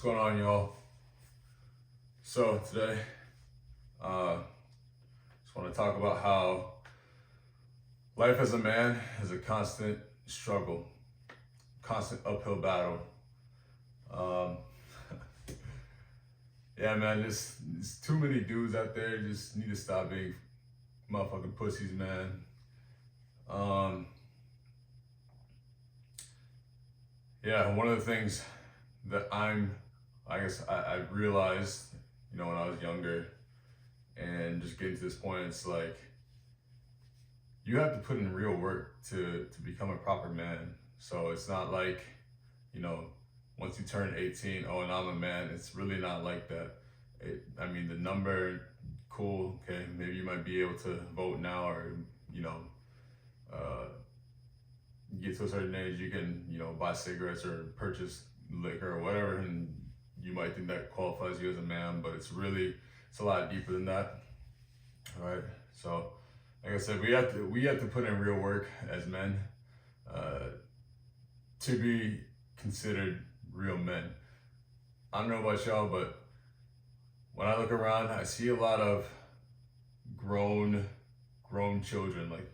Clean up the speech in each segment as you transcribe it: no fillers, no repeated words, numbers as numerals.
What's going on, y'all? So today, just want to talk about how life as a man is a constant struggle, constant uphill battle. Um, yeah, man, there's too many dudes out there. Just need to stop being motherfucking pussies, man. Yeah, one of the things that I realized, when I was younger and just getting to this point, it's like, you have to put in real work to become a proper man. So it's not like, once you turn 18, oh, and I'm a man. It's really not like that. The number, cool, okay, maybe you might be able to vote now, or, uh, get to a certain age, you can, buy cigarettes or purchase liquor or whatever, and you might think that qualifies you as a man, but it's a lot deeper than that. All right. So, like I said, we have to put in real work as men to be considered real men. I don't know about y'all, but when I look around, I see a lot of grown children, like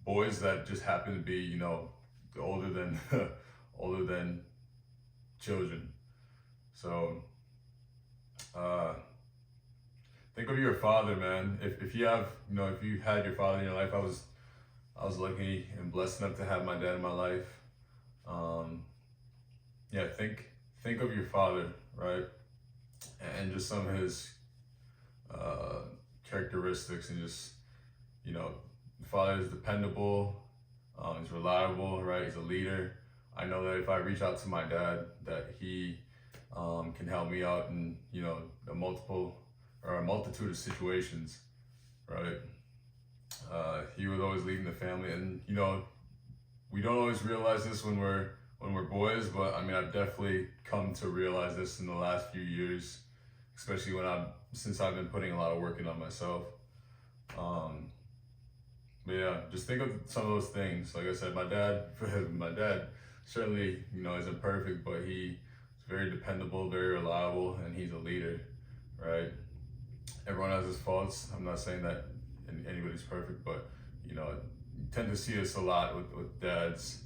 boys that just happen to be, older than older than children. So think of your father, man. If you have, if you had your father in your life, I was lucky and blessed enough to have my dad in my life. Yeah, think of your father, right? And just some of his characteristics, and just, the father is dependable, he's reliable, right? He's a leader. I know that if I reach out to my dad, that he can help me out in, a multitude of situations, right? He was always leading the family, and we don't always realize this when we're boys, but I've definitely come to realize this in the last few years, especially since I've been putting a lot of work in on myself. But yeah, just think of some of those things. Like I said, my dad certainly, isn't perfect, but he's very dependable, very reliable, and he's a leader, right? Everyone has his faults. I'm not saying that anybody's perfect, but you tend to see this a lot with dads,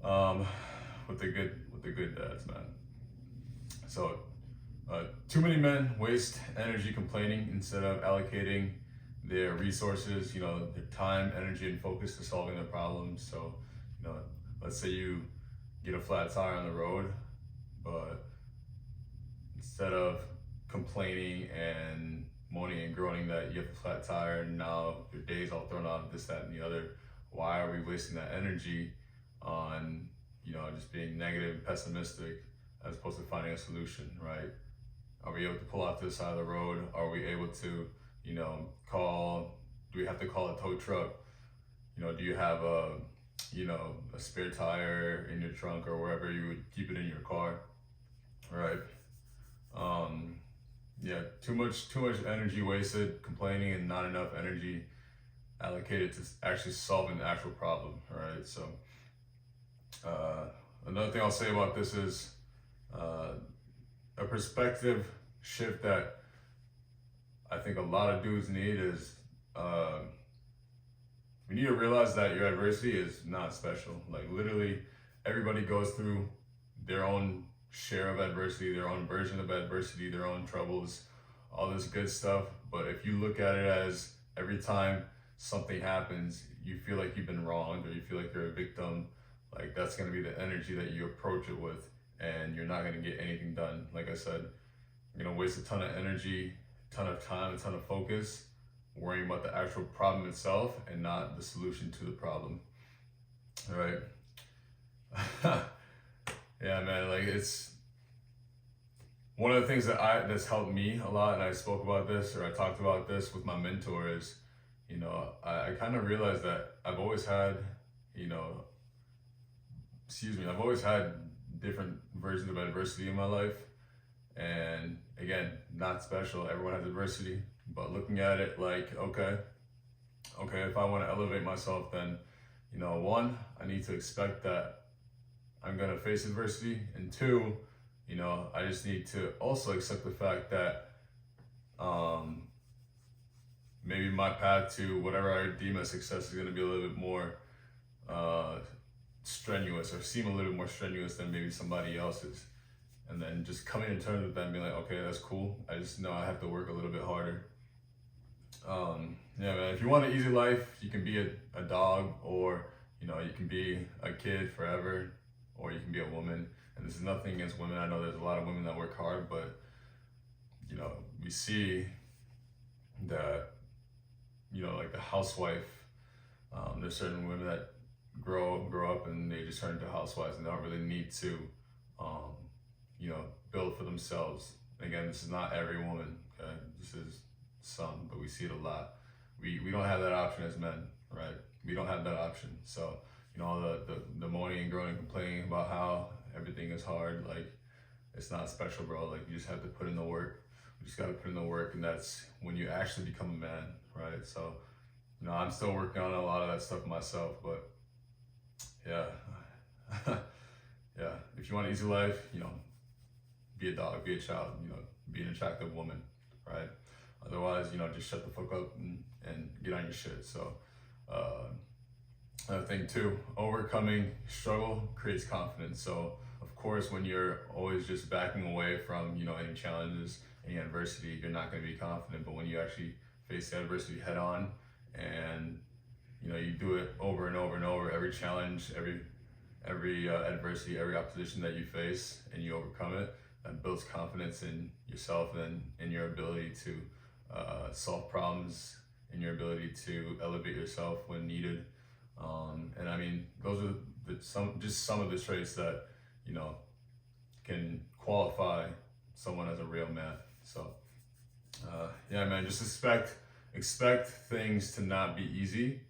with the good dads, man. So too many men waste energy complaining instead of allocating their resources, their time, energy, and focus to solving their problems. So, let's say you get a flat tire on the road, but instead of complaining and moaning and groaning that you have a flat tire and now your day's all thrown off, this, that, and the other, why are we wasting that energy on, just being negative and pessimistic as opposed to finding a solution, right? Are we able to pull off to the side of the road? Are we able to, do we have to call a tow truck? Do you have a spare tire in your trunk or wherever you would keep it in your car, right? Yeah, too much energy wasted complaining and not enough energy allocated to actually solving the actual problem, right? So another thing I'll say about this is a perspective shift that I think a lot of dudes need is we need to realize that your adversity is not special. Like, literally everybody goes through their own share of adversity, their own version of adversity, their own troubles, all this good stuff. But if you look at it as every time something happens, you feel like you've been wronged or you feel like you're a victim, like that's gonna be the energy that you approach it with, and you're not gonna get anything done. Like I said, you're gonna waste a ton of energy, a ton of time, a ton of focus worrying about the actual problem itself and not the solution to the problem. All right. Yeah, man, like, it's one of the things that's helped me a lot, and I spoke about this, or I talked about this with my mentor, is, I kind of realized that I've always had, I've always had different versions of adversity in my life. And again, not special, everyone has adversity, but looking at it like, okay, if I want to elevate myself, then, one, I need to expect that I'm gonna face adversity, and two, You know, I just need to also accept the fact that maybe my path to whatever I deem as success is going to be a little bit more strenuous, or seem a little bit more strenuous than maybe somebody else's. And then just coming to terms with that and being like, okay, that's cool. I just know I have to work a little bit harder. Yeah, man, if you want an easy life, you can be a dog, or, you know, you can be a kid forever, or you can be a woman. And this is nothing against women. I know there's a lot of women that work hard, but, you know, we see that, you know, like the housewife, there's certain women that grow up and they just turn into housewives and they don't really need to, you know, build for themselves. Again, this is not every woman, okay? This is some, but we see it a lot. We don't have that option as men, right? We don't have that option. So, you know, all the moaning and groaning, complaining about how everything is hard, like, it's not special, bro. Like, you just have to put in the work. You just got to put in the work, and that's when you actually become a man, right? So, you know, I'm still working on a lot of that stuff myself, but yeah. Yeah, if you want an easy life, you know, be a dog, be a child, you know, be an attractive woman, right? Otherwise, you know, just shut the fuck up and get on your shit. So, another thing too, overcoming struggle creates confidence. So, of course, when you're always just backing away from, you know, any challenges, any adversity, you're not going to be confident. But when you actually face the adversity head on, and, you know, you do it over and over and over, every challenge, every adversity, every opposition that you face, and you overcome it, that builds confidence in yourself and in your ability to solve problems, in your ability to elevate yourself when needed. And I mean, those are some of the traits that, you know, can qualify someone as a real man. So yeah, man, just expect things to not be easy.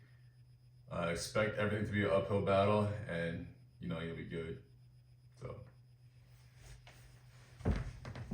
Expect everything to be an uphill battle, and, you know, you'll be good.